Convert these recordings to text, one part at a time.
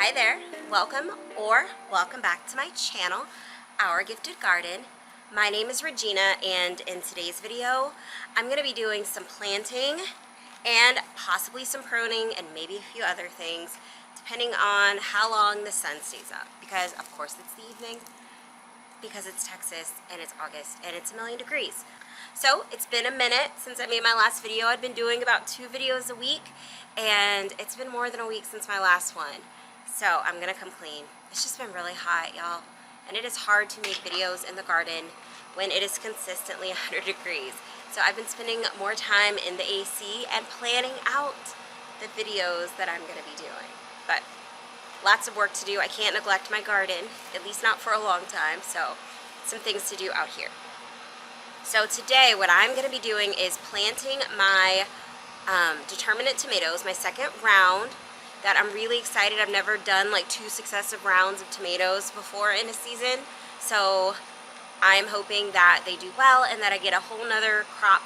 Hi there, welcome back to my channel, Our Gifted Garden. My name is Regina, and in today's video I'm going to be doing some planting and possibly some pruning and maybe a few other things depending on how long the sun stays up, because of course it's the evening, because it's Texas and it's August and it's a million degrees. So it's been a minute since I made my last video. I've been doing about 2 videos a week, and it's been more than a week since my last one. So I'm gonna come clean. It's just been really hot, y'all. And it is hard to make videos in the garden when it is consistently 100 degrees. So I've been spending more time in the AC and planning out the videos that I'm gonna be doing. But lots of work to do. I can't neglect my garden, at least not for a long time. So some things to do out here. So today what I'm going to be doing is planting my determinate tomatoes, my second round that I'm really excited. I've never done like 2 successive rounds of tomatoes before in a season. So I'm hoping that they do well and that I get a whole nother crop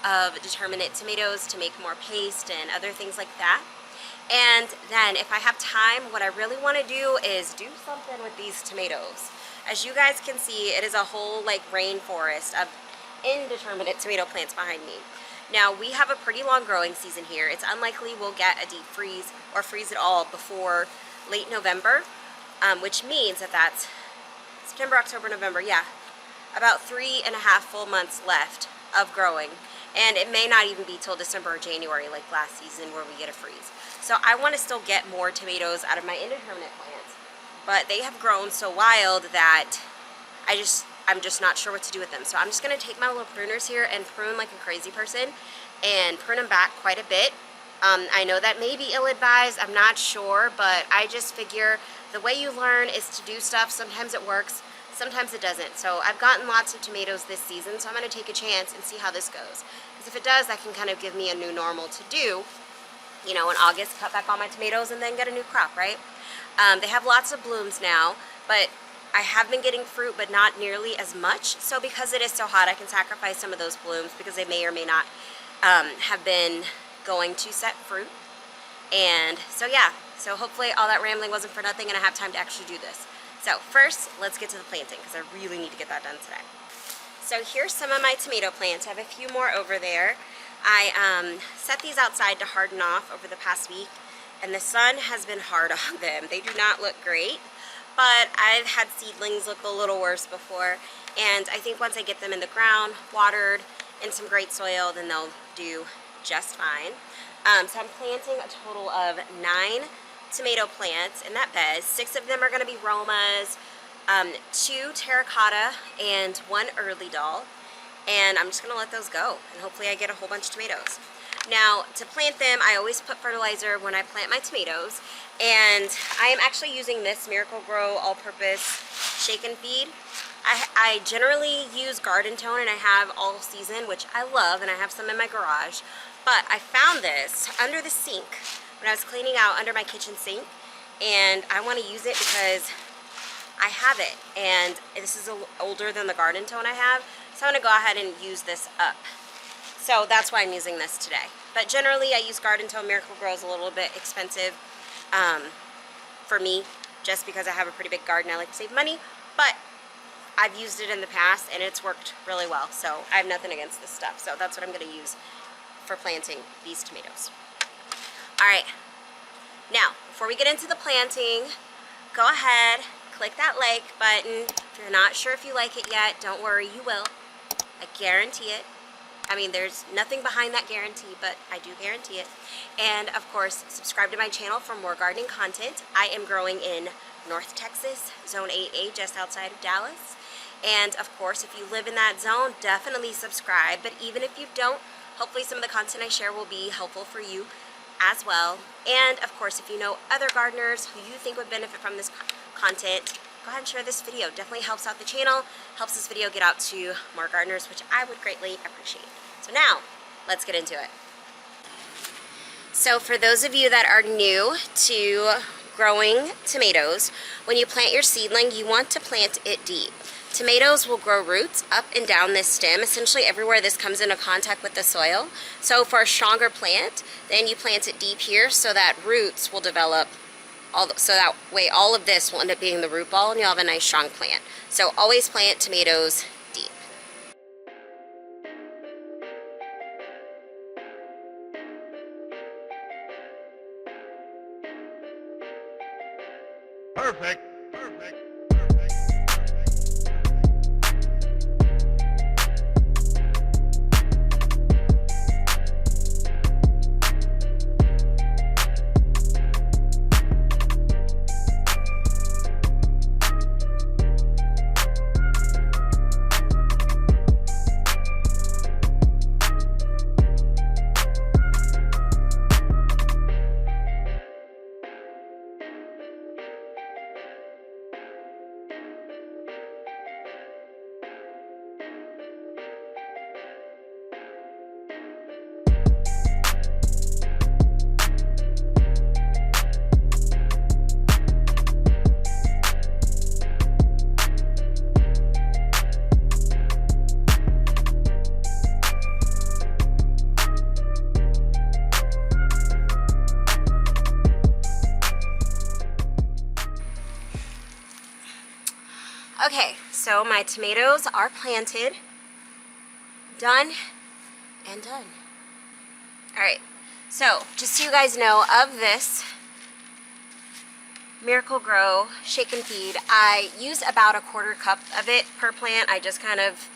of determinate tomatoes to make more paste and other things like that. And then if I have time, what I really want to do is do something with these tomatoes. As you guys can see, it is a whole like rainforest of indeterminate tomato plants behind me. Now we have a pretty long growing season here. It's unlikely we'll get a deep freeze or freeze at all before late November, which means that that's September, October, November, yeah, about 3.5 full months left of growing. And it may not even be till December or January like last season where we get a freeze. So I want to still get more tomatoes out of my indeterminate plants, but they have grown so wild that I'm just not sure what to do with them. So I'm just going to take my little pruners here and prune like a crazy person and prune them back quite a bit. I know that may be ill-advised, I'm not sure, but I just figure the way you learn is to do stuff. Sometimes it works, sometimes it doesn't. So I've gotten lots of tomatoes this season, so I'm going to take a chance and see how this goes. Because if it does, that can kind of give me a new normal to do. You know, in August, cut back on my tomatoes and then get a new crop, right? They have lots of blooms now, but I have been getting fruit, but not nearly as much. So because it is so hot, I can sacrifice some of those blooms because they may or may not have been going to set fruit. And so yeah, so hopefully all that rambling wasn't for nothing and I have time to actually do this. So first, let's get to the planting because I really need to get that done today. So here's some of my tomato plants. I have a few more over there. I set these outside to harden off over the past week, and the sun has been hard on them. They do not look great, but I've had seedlings look a little worse before, and I think once I get them in the ground, watered, in some great soil, then they'll do just fine. So I'm planting a total of 9 tomato plants in that bed. 6 of them are going to be Romas, 2 terracotta, and 1 early doll. And I'm just going to let those go, and hopefully I get a whole bunch of tomatoes. Now, to plant them, I always put fertilizer when I plant my tomatoes, and I am actually using this Miracle Grow all-purpose shake and feed. I generally use Garden Tone, and I have all season, which I love, and I have some in my garage. But I found this under the sink when I was cleaning out under my kitchen sink, and I want to use it because I have it, and this is older than the Garden Tone I have, so I'm going to go ahead and use this up. So that's why I'm using this today. But generally I use Garden Tone. Miracle Grow is a little bit expensive for me, just because I have a pretty big garden. I like to save money, but I've used it in the past and it's worked really well, so I have nothing against this stuff. So that's what I'm going to use for planting these tomatoes. Alright, now before we get into the planting, go ahead, click that like button. If you're not sure if you like it yet, don't worry, you will. I guarantee it. I mean, there's nothing behind that guarantee, but I do guarantee it. And of course, subscribe to my channel for more gardening content. I am growing in North Texas, Zone 8A, just outside of Dallas. And of course, if you live in that zone, definitely subscribe. But even if you don't, hopefully some of the content I share will be helpful for you as well. And of course, if you know other gardeners who you think would benefit from this content, go ahead and share this video. Definitely helps out the channel, helps this video get out to more gardeners, which I would greatly appreciate. So now, let's get into it. So for those of you that are new to growing tomatoes, when you plant your seedling, you want to plant it deep. Tomatoes will grow roots up and down this stem, essentially everywhere this comes into contact with the soil. So for a stronger plant, then you plant it deep here so that roots will develop So that way all of this will end up being the root ball and you'll have a nice strong plant. So always plant tomatoes deep. Perfect. Perfect. Okay, so my tomatoes are planted, done, and done. All right, so just so you guys know, of this Miracle Grow Shake and Feed, I used about a 1/4 cup of it per plant. I just kind of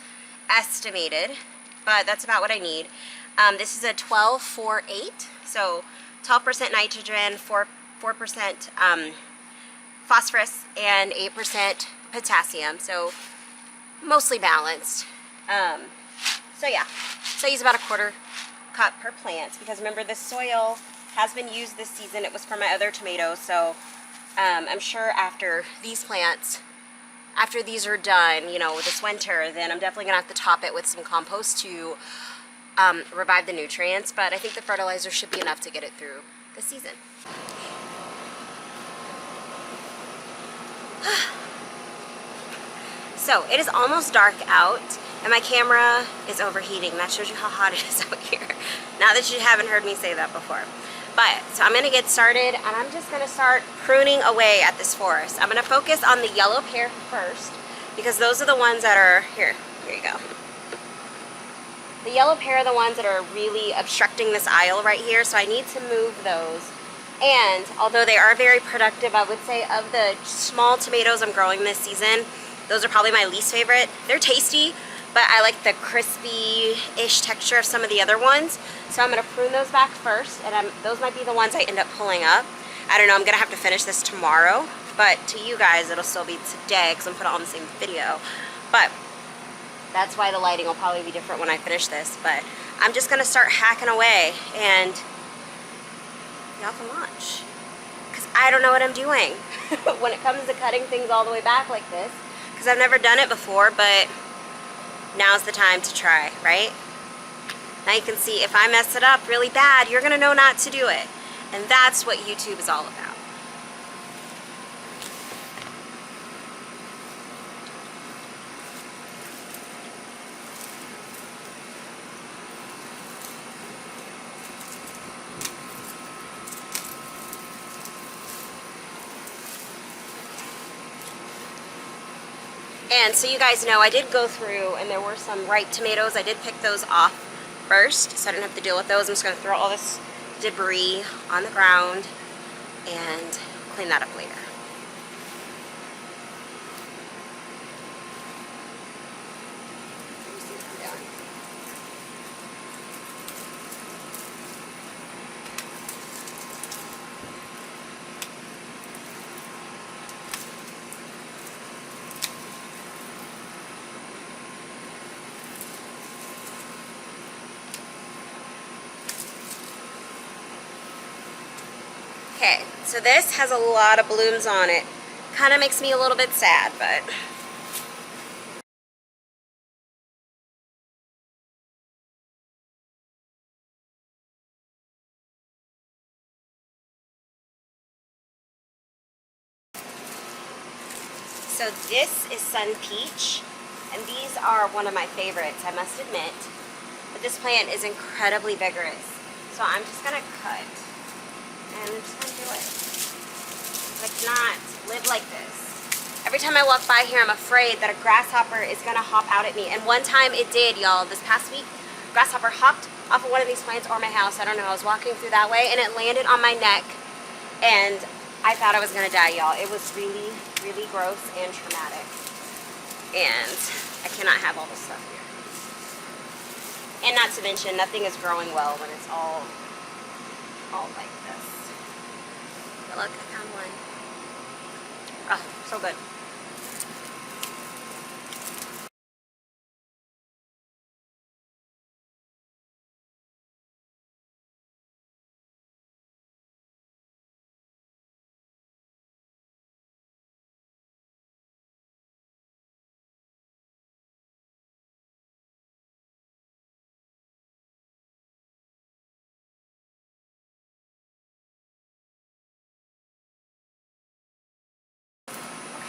estimated, but that's about what I need. This is a 12-4-8, so 12% nitrogen, 4% phosphorus, and 8% potassium, so mostly balanced. So yeah, so I use about a 1/4 cup per plant, because remember, the soil has been used this season. It was for my other tomatoes, so I'm sure after these plants, after these are done, you know, this winter, then I'm definitely gonna have to top it with some compost to revive the nutrients, but I think the fertilizer should be enough to get it through the season. So it is almost dark out and my camera is overheating. That shows you how hot it is out here. Now that you haven't heard me say that before. But, so I'm gonna get started and I'm just gonna start pruning away at this forest. I'm gonna focus on the yellow pear first because those are the ones that are, here you go. The yellow pear are the ones that are really obstructing this aisle right here, so I need to move those. And although they are very productive, I would say of the small tomatoes I'm growing this season, those are probably my least favorite. They're tasty, but I like the crispy-ish texture of some of the other ones. So I'm gonna prune those back first, and those might be the ones I end up pulling up. I don't know, I'm gonna have to finish this tomorrow, but to you guys, it'll still be today because I'm putting it on the same video. But that's why the lighting will probably be different when I finish this. But I'm just gonna start hacking away, and y'all can watch. Because I don't know what I'm doing when it comes to cutting things all the way back like this. Because I've never done it before, but now's the time to try, right? Now you can see if I mess it up really bad, you're gonna know not to do it. And that's what YouTube is all about. And so you guys know I did go through and there were some ripe tomatoes. I did pick those off first so I didn't have to deal with those. I'm just going to throw all this debris on the ground and clean that up later. Okay, so this has a lot of blooms on it. Kind of makes me a little bit sad, but so this is Sun Peach, and these are one of my favorites, I must admit. But this plant is incredibly vigorous. So I'm just gonna cut. And I'm just going to do it. because I cannot live like this. Every time I walk by here, I'm afraid that a grasshopper is gonna hop out at me. And one time it did, y'all. This past week, grasshopper hopped off of one of these plants or my house. I don't know. I was walking through that way and it landed on my neck. And I thought I was gonna die, y'all. It was really, really gross and traumatic. And I cannot have all this stuff here. And not to mention, nothing is growing well when it's all like this. But look, I found one. Oh, so good.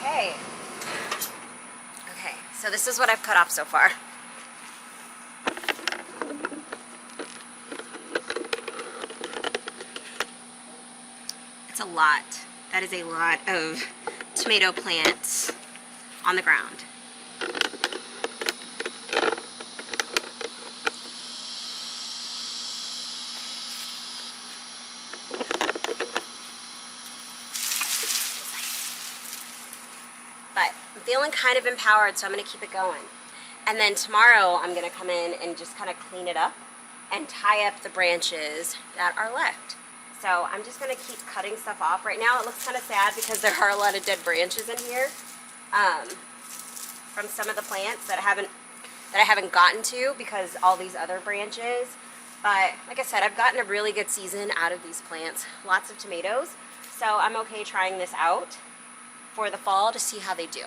Okay. Okay, so this is what I've cut off so far. It's a lot. That is a lot of tomato plants on the ground. But I'm feeling kind of empowered, so I'm going to keep it going. And then tomorrow I'm going to come in and just kind of clean it up and tie up the branches that are left. So I'm just going to keep cutting stuff off. Right now it looks kind of sad because there are a lot of dead branches in here from some of the plants that I haven't gotten to because all these other branches. But like I said, I've gotten a really good season out of these plants. Lots of tomatoes. So I'm okay trying this out for the fall to see how they do.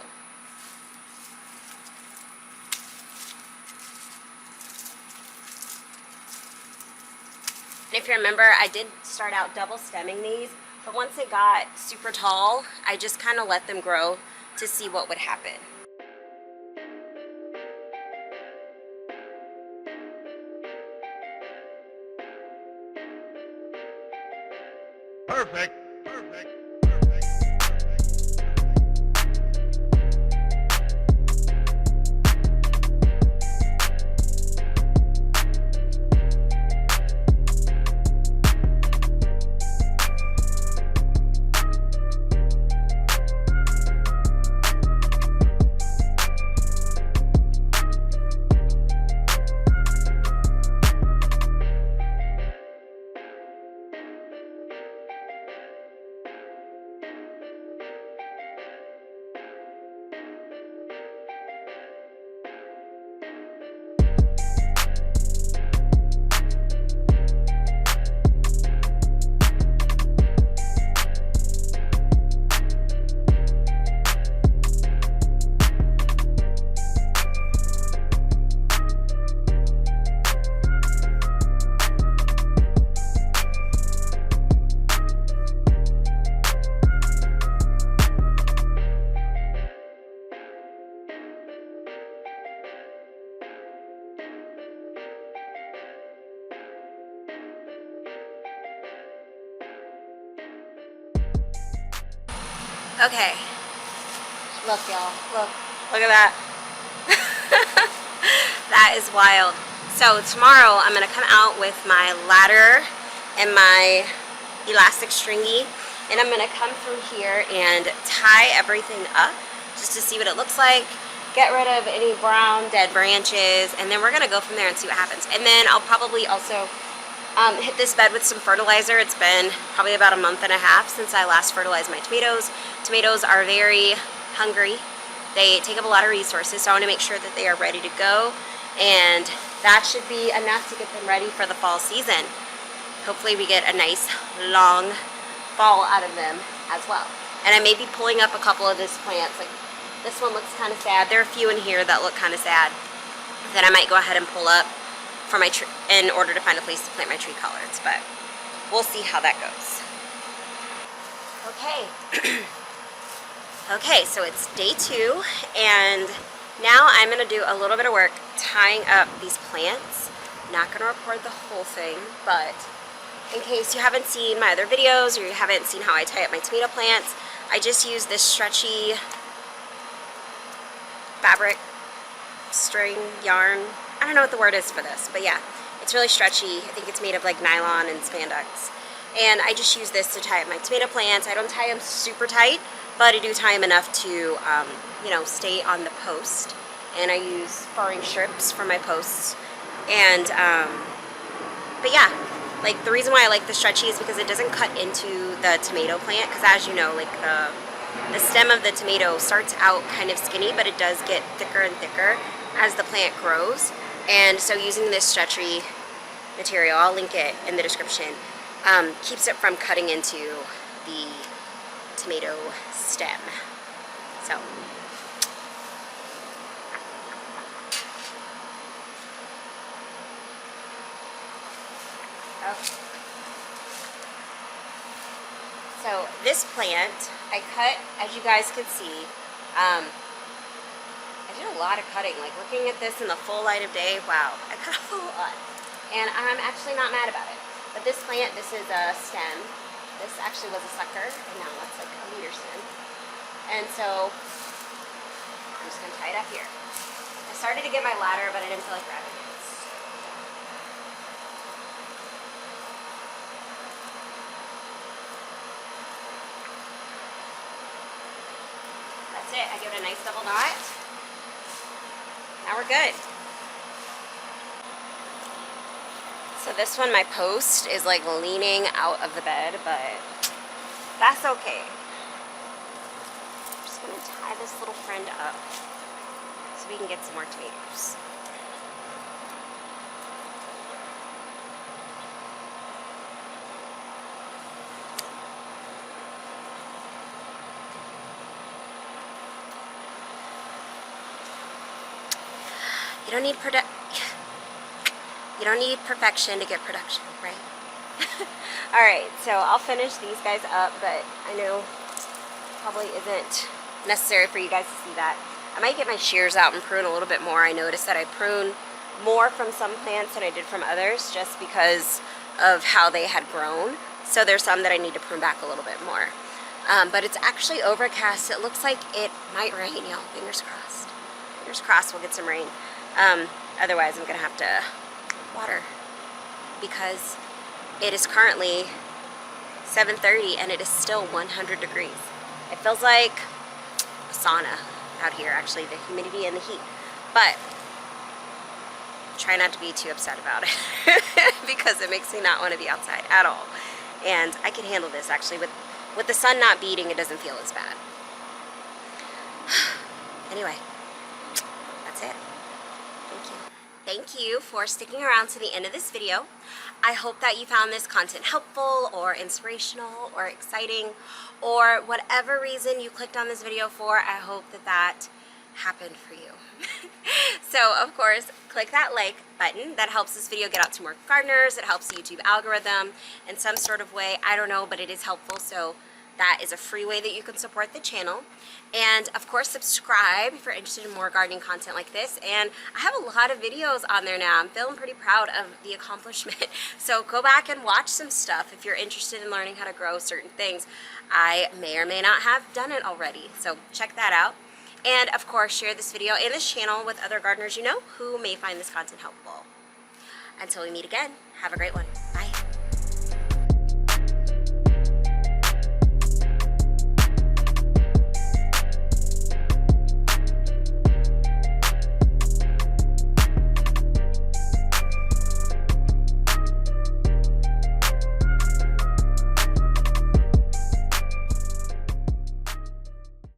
And if you remember, I did start out double stemming these, but once they got super tall, I just kind of let them grow to see what would happen. Perfect. Okay, look y'all, look at that. That is wild. So tomorrow I'm gonna come out with my ladder and my elastic stringy, and I'm gonna come through here and tie everything up just to see what it looks like, get rid of any brown dead branches, and then we're gonna go from there and see what happens. And then I'll probably also hit this bed with some fertilizer. It's been probably about a month and a half since I last fertilized my tomatoes. Tomatoes are very hungry. They take up a lot of resources, so I want to make sure that they are ready to go, and that should be enough to get them ready for the fall season. Hopefully we get a nice long fall out of them as well. And I may be pulling up a couple of these plants. Like this one looks kind of sad. There are a few in here that look kind of sad that I might go ahead and pull up for my tree in order to find a place to plant my tree collards, but we'll see how that goes. Okay. Okay, so it's day 2, and now I'm gonna do a little bit of work tying up these plants. Not gonna record the whole thing, but in case you haven't seen my other videos or you haven't seen how I tie up my tomato plants, I just use this stretchy fabric, string, yarn. I don't know what the word is for this, but yeah, it's really stretchy. I think it's made of like nylon and spandex. And I just use this to tie up my tomato plants. I don't tie them super tight, but I do tie them enough to, you know, stay on the post. And I use furring strips for my posts. And, but yeah, like the reason why I like the stretchy is because it doesn't cut into the tomato plant. Because as you know, like the stem of the tomato starts out kind of skinny, but it does get thicker and thicker as the plant grows. And so using this stretchy material, I'll link it in the description, keeps it from cutting into the tomato stem. So so this plant I cut, as you guys can see. I did a lot of cutting, like looking at this in the full light of day. Wow, I cut a lot, and I'm actually not mad about it. But this plant, this is a stem. This actually was a sucker, and now it's like a leader stem. And so I'm just gonna tie it up here. I started to get my ladder, but I didn't feel like grabbing it. That's it. I give it a nice double knot. Now we're good. So this one, my post is like leaning out of the bed, but that's okay. I'm just gonna tie this little friend up so we can get some more tomatoes. You don't need perfection to get production, right? Alright, so I'll finish these guys up, but I know probably isn't necessary for you guys to see that. I might get my shears out and prune a little bit more. I noticed that I prune more from some plants than I did from others just because of how they had grown. So there's some that I need to prune back a little bit more. But it's actually overcast. It looks like it might rain, y'all. Fingers crossed. Fingers crossed we'll get some rain. Otherwise, I'm going to have to water because it is currently 7:30 and it is still 100 degrees. It feels like a sauna out here, actually, the humidity and the heat. But try not to be too upset about it because it makes me not want to be outside at all. And I can handle this, actually. With the sun not beating, it doesn't feel as bad. Anyway, that's it. Thank you for sticking around to the end of this video. I hope that you found this content helpful or inspirational or exciting, or whatever reason you clicked on this video for. I hope that happened for you. So of course, click that like button. That helps this video get out to more gardeners. It helps the YouTube algorithm in some sort of way. I don't know, but it is helpful. So that is a free way that you can support the channel. And of course, subscribe if you're interested in more gardening content like this. And I have a lot of videos on there now. I'm feeling pretty proud of the accomplishment. So go back and watch some stuff if you're interested in learning how to grow certain things. I may or may not have done it already. So check that out. And of course, share this video and this channel with other gardeners you know who may find this content helpful. Until we meet again, have a great one.